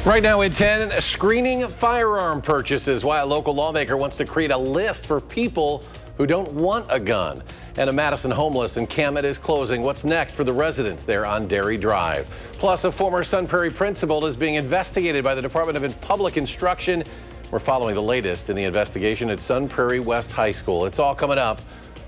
Right now at 10, screening firearm purchases, why a local lawmaker wants to create a list for people who don't want a gun. And a Madison homeless encampment is closing. What's next for the residents there on Dairy Drive? Plus, a former Sun Prairie principal is being investigated by the Department of Public Instruction. We're following the latest in the investigation at Sun Prairie West High School. It's all coming up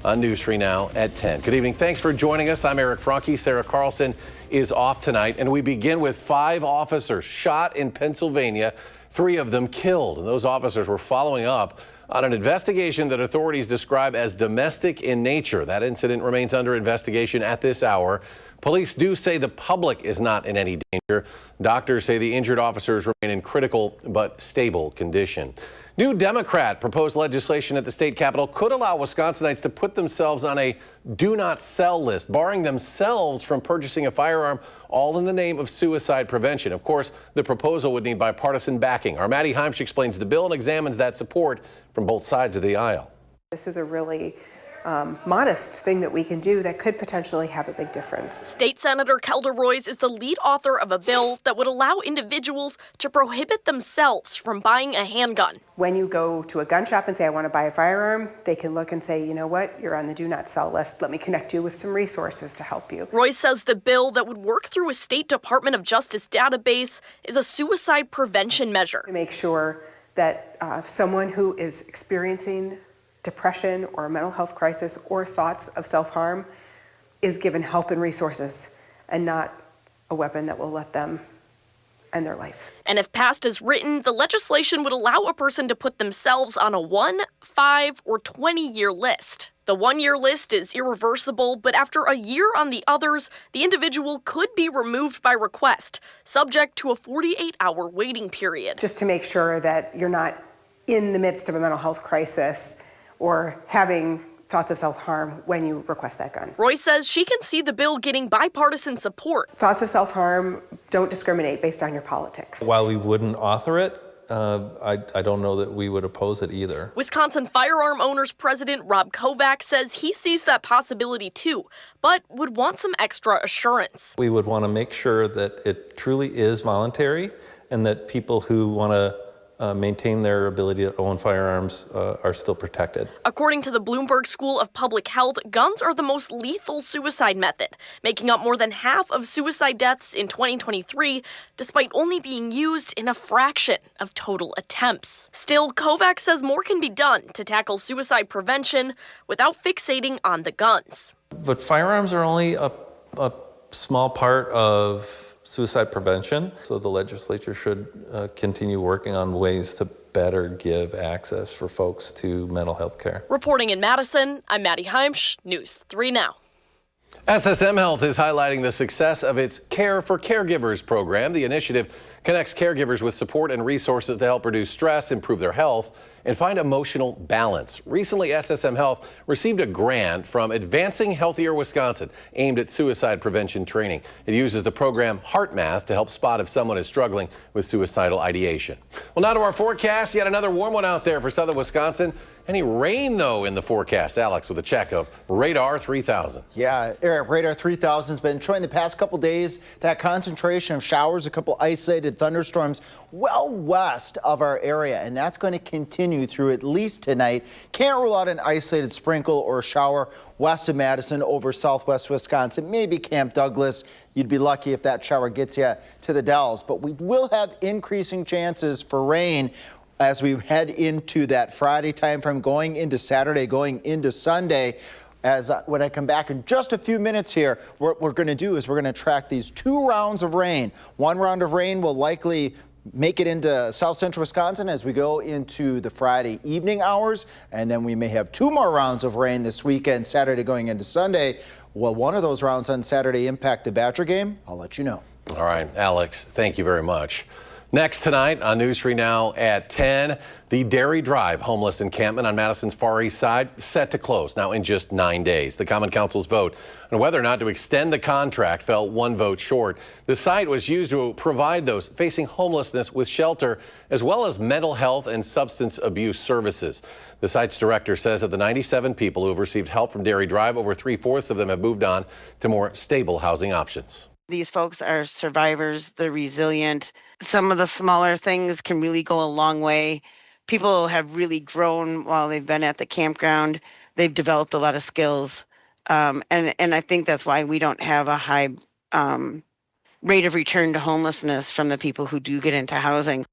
on News 3 Now at 10. Good evening. Thanks for joining us. I'm Eric Franke. Sarah Carlson is off tonight, and we begin with 5 officers shot in Pennsylvania, 3 of them killed. And those officers were following up on an investigation that authorities describe as domestic in nature. That incident remains under investigation at this hour. Police do say the public is not in any danger. Doctors say the injured officers remain in critical but stable condition. New Democrat proposed legislation at the state capitol could allow Wisconsinites to put themselves on a do not sell list, barring themselves from purchasing a firearm, all in the name of suicide prevention. Of course, the proposal would need bipartisan backing. Our Maddie Heimsch explains the bill and examines that support from both sides of the aisle. This is a really modest thing that we can do that could potentially have a big difference. State Senator Kelda Roys is the lead author of a bill that would allow individuals to prohibit themselves from buying a handgun. When you go to a gun shop and say, I want to buy a firearm, they can look and say, you know what, you're on the do not sell list. Let me connect you with some resources to help you. Roys says the bill that would work through a state Department of Justice database is a suicide prevention measure. To make sure that someone who is experiencing depression or a mental health crisis or thoughts of self-harm is given help and resources and not a weapon that will let them end their life. And if passed as written, the legislation would allow a person to put themselves on a 1, 5, or 20-year list. The 1-year list is irreversible, but after a year on the others, the individual could be removed by request, subject to a 48-hour waiting period. Just to make sure that you're not in the midst of a mental health crisis or having thoughts of self-harm when you request that gun. Roy says she can see the bill getting bipartisan support. Thoughts of self-harm don't discriminate based on your politics. While we wouldn't author it, I don't know that we would oppose it either. Wisconsin Firearm Owners President Rob Kovac says he sees that possibility too, but would want some extra assurance. We would want to make sure that it truly is voluntary and that people who want to maintain their ability to own firearms are still protected. According to the Bloomberg School of Public Health, guns are the most lethal suicide method, making up more than half of suicide deaths in 2023, despite only being used in a fraction of total attempts. Still, Kovac says more can be done to tackle suicide prevention without fixating on the guns. But firearms are only a small part of suicide prevention, so the legislature should continue working on ways to better give access for folks to mental health care. Reporting in Madison, I'm Maddie Heimsch, News 3 Now. SSM Health is highlighting the success of its Care for Caregivers program. The initiative connects caregivers with support and resources to help reduce stress, improve their health, and find emotional balance. Recently, SSM Health received a grant from Advancing Healthier Wisconsin aimed at suicide prevention training. It uses the program HeartMath to help spot if someone is struggling with suicidal ideation. Well, now to our forecast. Yet another warm one out there for southern Wisconsin. Any rain, though, in the forecast. Alex with a check of Radar 3000. Yeah, Eric, Radar 3000 has been showing the past couple days that concentration of showers, a couple isolated thunderstorms well west of our area, and that's going to continue through at least tonight. Can't rule out an isolated sprinkle or shower west of Madison over southwest Wisconsin, maybe Camp Douglas. You'd be lucky if that shower gets you to the Dells, but we will have increasing chances for rain as we head into that Friday time frame, going into Saturday, going into Sunday. As when I come back in just a few minutes here, what we're going to do is we're going to track these 2 rounds of rain. 1 round of rain will likely make it into south central Wisconsin as we go into the Friday evening hours, and then we may have 2 more rounds of rain this weekend, Saturday going into Sunday. Will one of those rounds on Saturday impact the Badger game? I'll let you know. All right, Alex, thank you very much. Next tonight on News 3 Now at 10, the Dairy Drive homeless encampment on Madison's Far East Side set to close now in just 9 days. The Common Council's vote on whether or not to extend the contract fell 1 vote short. The site was used to provide those facing homelessness with shelter, as well as mental health and substance abuse services. The site's director says of the 97 people who have received help from Dairy Drive, over 3/4 of them have moved on to more stable housing options. These folks are survivors, they're resilient. Some of the smaller things can really go a long way. People have really grown while they've been at the campground. They've developed a lot of skills. And I think that's why we don't have a high rate of return to homelessness from the people who do get into housing.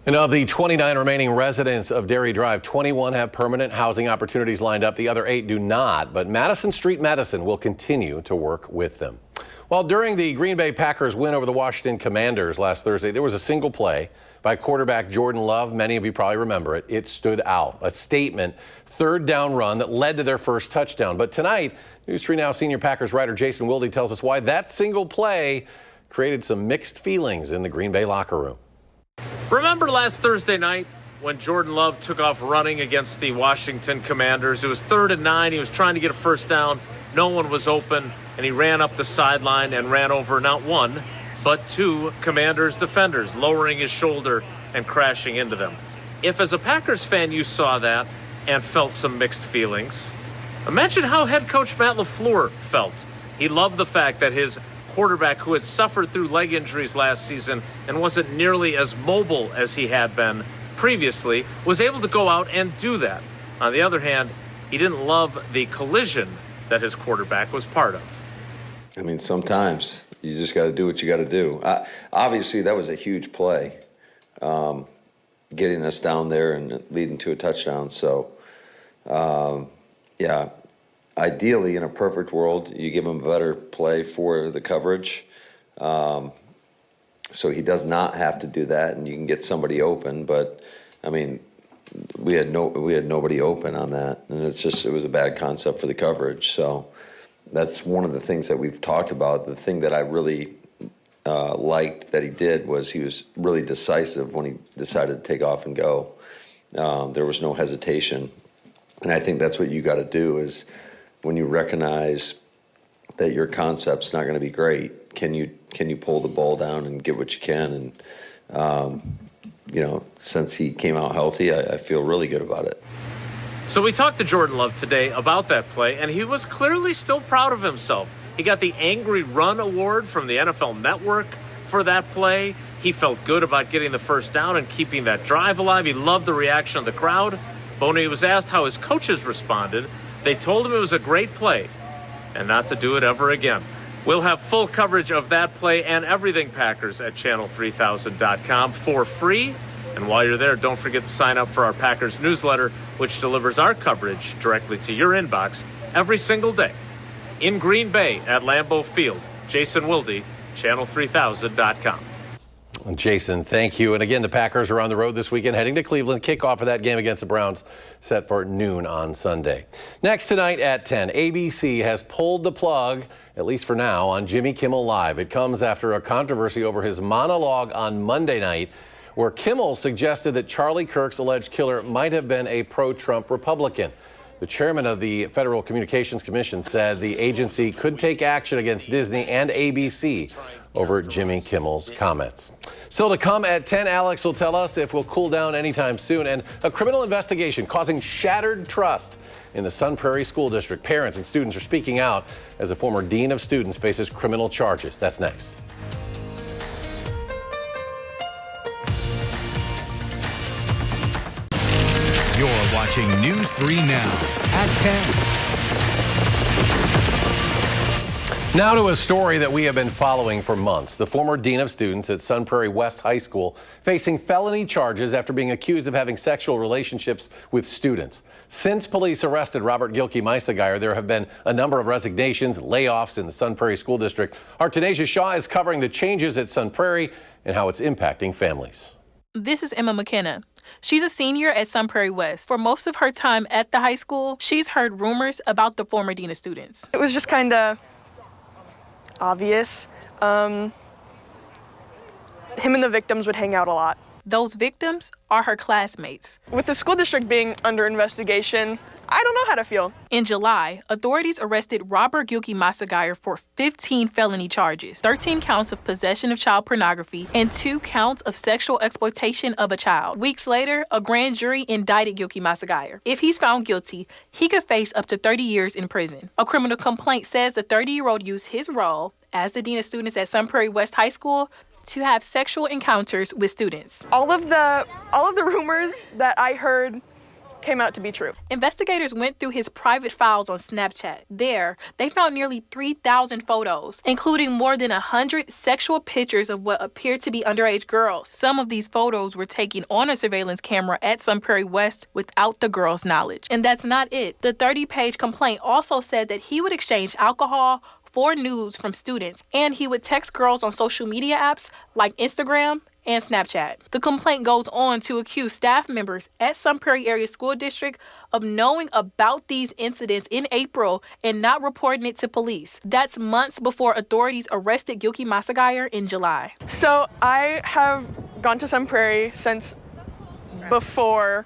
And of the 29 remaining residents of Dairy Drive, 21 have permanent housing opportunities lined up. The other 8 do not, but Madison Street Medicine will continue to work with them. Well, during the Green Bay Packers win over the Washington Commanders last Thursday, there was a single play by quarterback Jordan Love. Many of you probably remember it. It stood out. A statement, third down run that led to their first touchdown. But tonight, News 3 Now senior Packers writer Jason Wilde tells us why that single play created some mixed feelings in the Green Bay locker room. Remember last Thursday night when Jordan Love took off running against the Washington Commanders? It was 3rd and 9. He was trying to get a first down. No one was open, and he ran up the sideline and ran over not one, but 2 Commanders defenders, lowering his shoulder and crashing into them. If as a Packers fan you saw that and felt some mixed feelings, imagine how head coach Matt LaFleur felt. He loved the fact that his quarterback, who had suffered through leg injuries last season and wasn't nearly as mobile as he had been previously, was able to go out and do that. On the other hand, he didn't love the collision that his quarterback was part of. I mean, sometimes you just got to do what you got to do. Obviously, that was a huge play, getting us down there and leading to a touchdown. So, yeah, ideally, in a perfect world, you give him a better play for the coverage, so he does not have to do that, and you can get somebody open. But I mean, we had nobody open on that, and it was a bad concept for the coverage. So that's one of the things that we've talked about. The thing that I really liked that he did was he was really decisive when he decided to take off and go. There was no hesitation, and I think that's what you got to do is when you recognize that your concept's not going to be great, can you pull the ball down and get what you can? And since he came out healthy, I feel really good about it. So we talked to Jordan Love today about that play, and he was clearly still proud of himself. He got the Angry Run Award from the NFL Network for that play. He felt good about getting the first down and keeping that drive alive. He loved the reaction of the crowd. But when he was asked how his coaches responded, they told him it was a great play and not to do it ever again. We'll have full coverage of that play and everything Packers at channel3000.com for free. And while you're there, don't forget to sign up for our Packers newsletter, which delivers our coverage directly to your inbox every single day. In Green Bay at Lambeau Field, Jason Wilde, channel3000.com. Jason, thank you. And again, the Packers are on the road this weekend, heading to Cleveland. Kickoff of that game against the Browns set for noon on Sunday. Next tonight at 10, ABC has pulled the plug, at least for now, on Jimmy Kimmel Live. It comes after a controversy over his monologue on Monday night, where Kimmel suggested that Charlie Kirk's alleged killer might have been a pro-Trump Republican. The chairman of the Federal Communications Commission said the agency could take action against Disney and ABC over Jimmy Kimmel's comments. Still to come at 10, Alex will tell us if we'll cool down anytime soon. And a criminal investigation causing shattered trust in the Sun Prairie School District. Parents and students are speaking out as a former dean of students faces criminal charges. That's next. You're watching News 3 Now at 10. Now to a story that we have been following for months. The former dean of students at Sun Prairie West High School facing felony charges after being accused of having sexual relationships with students. Since police arrested Robert Gilkey Meisegeier, there have been a number of resignations, layoffs in the Sun Prairie School District. Our Tanisha Shaw is covering the changes at Sun Prairie and how it's impacting families. This is Emma McKenna. She's a senior at Sun Prairie West. For most of her time at the high school, she's heard rumors about the former dean of students. It was just kind of obvious. Him and the victims would hang out a lot. Those victims are her classmates. With the school district being under investigation, I don't know how to feel. In July, authorities arrested Robert Gilkey Massaguire for 15 felony charges, 13 counts of possession of child pornography, and 2 counts of sexual exploitation of a child. Weeks later, a grand jury indicted Gilkey Massaguire. If he's found guilty, he could face up to 30 years in prison. A criminal complaint says the 30-year-old used his role as the dean of students at Sun Prairie West High School to have sexual encounters with students. All of the rumors that I heard came out to be true. Investigators went through his private files on Snapchat. There, they found nearly 3,000 photos, including more than 100 sexual pictures of what appeared to be underage girls. Some of these photos were taken on a surveillance camera at Sun Prairie West without the girls' knowledge. And that's not it. The 30-page complaint also said that he would exchange alcohol for nudes from students, and he would text girls on social media apps like Instagram and Snapchat. The complaint goes on to accuse staff members at Sun Prairie Area School District of knowing about these incidents in April and not reporting it to police. That's months before authorities arrested Gilkey Massaguire in July. So I have gone to Sun Prairie since before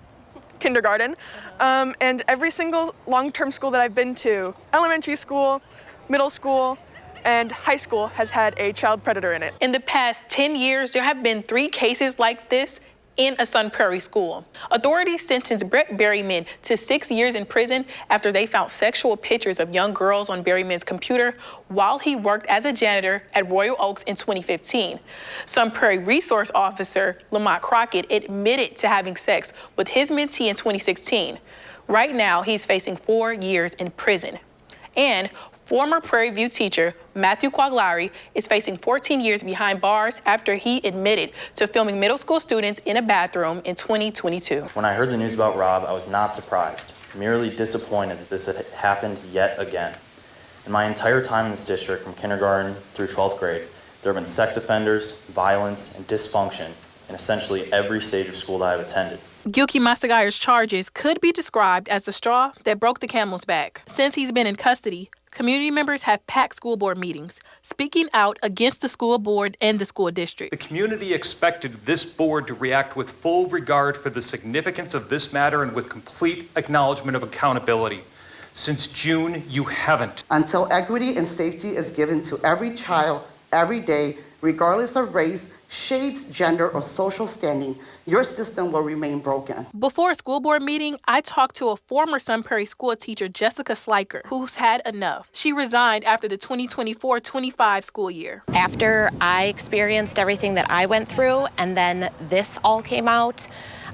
kindergarten, and every single long-term school that I've been to, elementary school, middle school, and high school, has had a child predator in it. In the past 10 years, there have been 3 cases like this in a Sun Prairie school. Authorities sentenced Brett Berryman to 6 years in prison after they found sexual pictures of young girls on Berryman's computer while he worked as a janitor at Royal Oaks in 2015. Sun Prairie resource officer Lamont Crockett admitted to having sex with his mentee in 2016. Right now, he's facing 4 years in prison. And former Prairie View teacher Matthew Quaglari is facing 14 years behind bars after he admitted to filming middle school students in a bathroom in 2022. When I heard the news about Rob, I was not surprised, merely disappointed that this had happened yet again. In my entire time in this district, from kindergarten through 12th grade, there have been sex offenders, violence, and dysfunction in essentially every stage of school that I've attended. Gilkey Massaguire's charges could be described as the straw that broke the camel's back. Since he's been in custody, community members have packed school board meetings, speaking out against the school board and the school district. The community expected this board to react with full regard for the significance of this matter and with complete acknowledgement of accountability. Since June, you haven't. Until equity and safety is given to every child, every day, regardless of race, shades, gender, or social standing, your system will remain broken. Before a school board meeting, I talked to a former Sun Prairie school teacher, Jessica Sliker, who's had enough. She resigned after the 2024-25 school year. After I experienced everything that I went through, and then this all came out,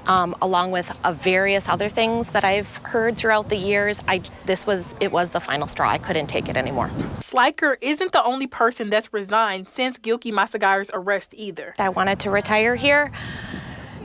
along with various other things that I've heard throughout the years, it was the final straw. I couldn't take it anymore. Sliker isn't the only person that's resigned since Gilkey Massaguire's arrest either. I wanted to retire here,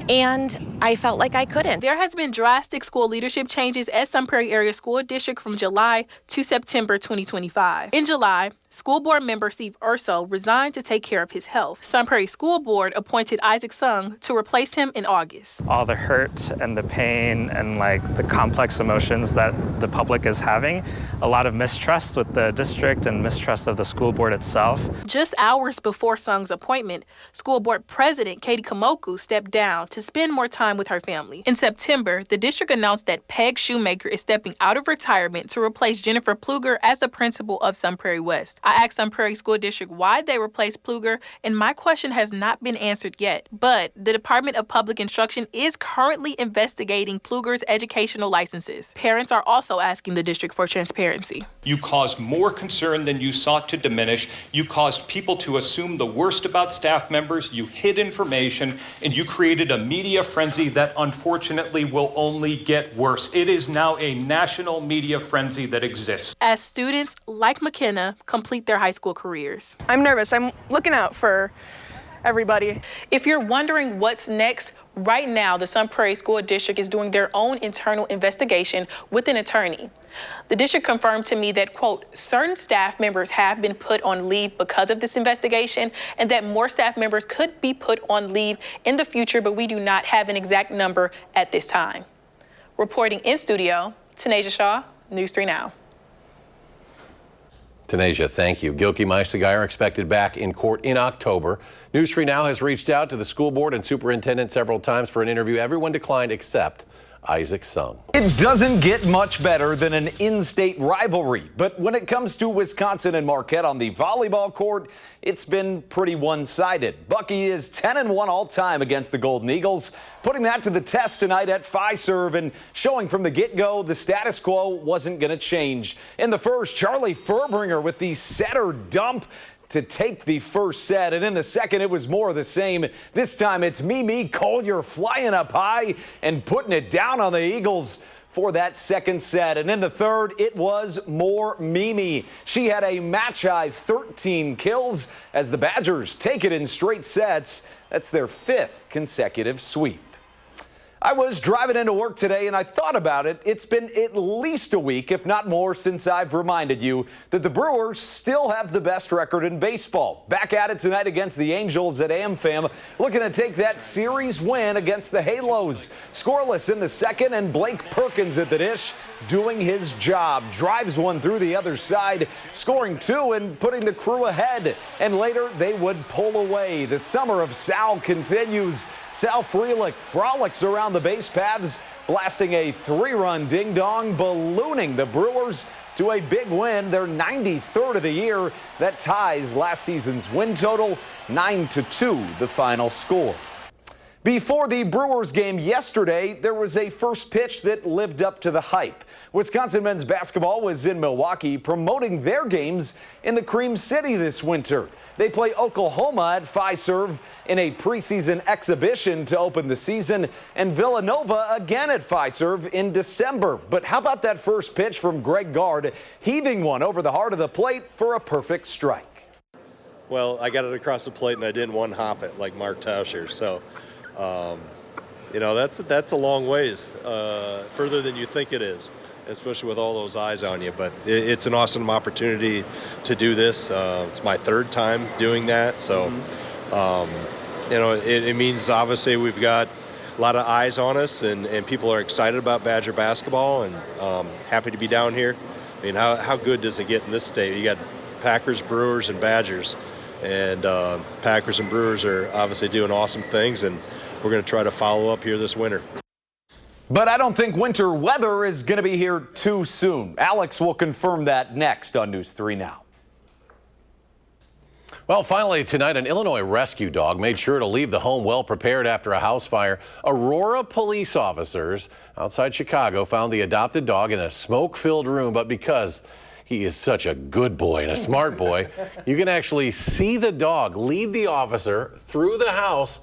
and I felt like I couldn't. There has been drastic school leadership changes at Sun Prairie Area School District from July to September 2025. In July, school board member Steve Urso resigned to take care of his health. Sun Prairie School Board appointed Isaac Sung to replace him in August. All the hurt and the pain and the complex emotions that the public is having, a lot of mistrust with the district and mistrust of the school board itself. Just hours before Sung's appointment, school board president Katie Kamoku stepped down to spend more time with her family. In September, the district announced that Peg Shoemaker is stepping out of retirement to replace Jennifer Pluger as the principal of Sun Prairie West. I asked Sun Prairie School District why they replaced Pluger, and my question has not been answered yet. But the Department of Public Instruction is currently investigating Pluger's educational licenses. Parents are also asking the district for transparency. You caused more concern than you sought to diminish. You caused people to assume the worst about staff members. You hid information, and you created a media frenzy that unfortunately will only get worse. It is now a national media frenzy that exists. As students like McKenna complete their high school careers. I'm nervous. I'm looking out for everybody. If you're wondering what's next, right now the Sun Prairie School District is doing their own internal investigation with an attorney. The district confirmed to me that, quote, certain staff members have been put on leave because of this investigation, and that more staff members could be put on leave in the future, but we do not have an exact number at this time. Reporting in studio, Tanasia Shaw, News 3 Now. Tanasia, thank you. Gilkey Meiseguy are expected back in court in October. News 3 Now has reached out to the school board and superintendent several times for an interview. Everyone declined except Isaac Sung. It doesn't get much better than an in-state rivalry, but when it comes to Wisconsin and Marquette on the volleyball court, it's been pretty one-sided. Bucky is 10-1 all-time against the Golden Eagles, putting that to the test tonight at Fiserv and showing from the get-go the status quo wasn't going to change. In the first, Charlie Furbringer with the setter dump to take the first set, and in the second it was more of the same. This time it's Mimi Collier flying up high and putting it down on the Eagles for that second set. And in the third, it was more Mimi. She had a match-high 13 kills as the Badgers take it in straight sets. That's their 5th consecutive sweep. I was driving into work today and I thought about it. It's been at least a week, if not more, since I've reminded you that the Brewers still have the best record in baseball. Back at it tonight against the Angels at AmFam, looking to take that series win against the Halos. Scoreless in the second, and Blake Perkins at the dish doing his job. Drives one through the other side, scoring 2 and putting the Crew ahead. And later they would pull away. The summer of Sal continues. Sal Frelick frolics around the base paths, blasting a 3-run ding-dong, ballooning the Brewers to a big win, their 93rd of the year. That ties last season's win total, 9-2, the final score. Before the Brewers game yesterday, there was a first pitch that lived up to the hype. Wisconsin men's basketball was in Milwaukee promoting their games in the Cream City this winter. They play Oklahoma at Fiserv in a preseason exhibition to open the season, and Villanova again at Fiserv in December. But how about that first pitch from Greg Gard, heaving one over the heart of the plate for a perfect strike? Well, I got it across the plate and I didn't one-hop it like Mark Tauscher, so you know, that's a long ways, further than you think it is, especially with all those eyes on you. But it's an awesome opportunity to do this. It's my 3rd time doing that, so you know, it means obviously we've got a lot of eyes on us, and people are excited about Badger basketball, and happy to be down here. I mean, how good does it get in this state? You got Packers, Brewers, and Badgers, and Packers and Brewers are obviously doing awesome things, and we're going to try to follow up here this winter. But I don't think winter weather is going to be here too soon. Alex will confirm that next on News 3 Now. Well, finally tonight, an Illinois rescue dog made sure to leave the home well prepared after a house fire. Aurora police officers outside Chicago found the adopted dog in a smoke-filled room, but because he is such a good boy and a smart boy, you can actually see the dog lead the officer through the house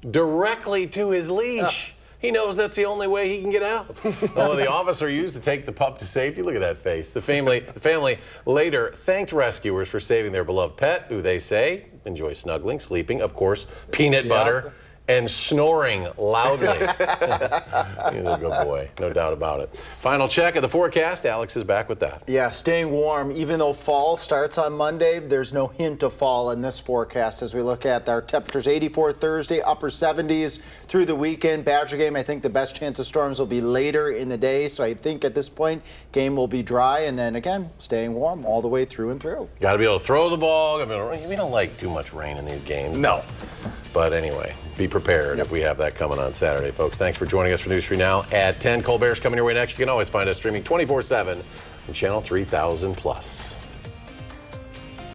directly to his leash. He knows that's the only way he can get out. Although the officer used to take the pup to safety. Look at that face. The family later thanked rescuers for saving their beloved pet, who they say enjoys snuggling, sleeping, of course, peanut butter, and snoring loudly. He's a good boy, no doubt about it. Final check of the forecast. Alex is back with that. Yeah, staying warm. Even though fall starts on Monday, there's no hint of fall in this forecast as we look at our temperatures. 84 Thursday, upper 70s through the weekend. Badger game, I think the best chance of storms will be later in the day. So I think at this point, game will be dry. And then again, staying warm all the way through and through. Got to be able to throw the ball. I mean, we don't like too much rain in these games. No. But anyway, be prepared if we have that coming on Saturday, folks. Thanks for joining us for News 3 Now at 10. Colbert's coming your way next. You can always find us streaming 24/7 on Channel 3000+.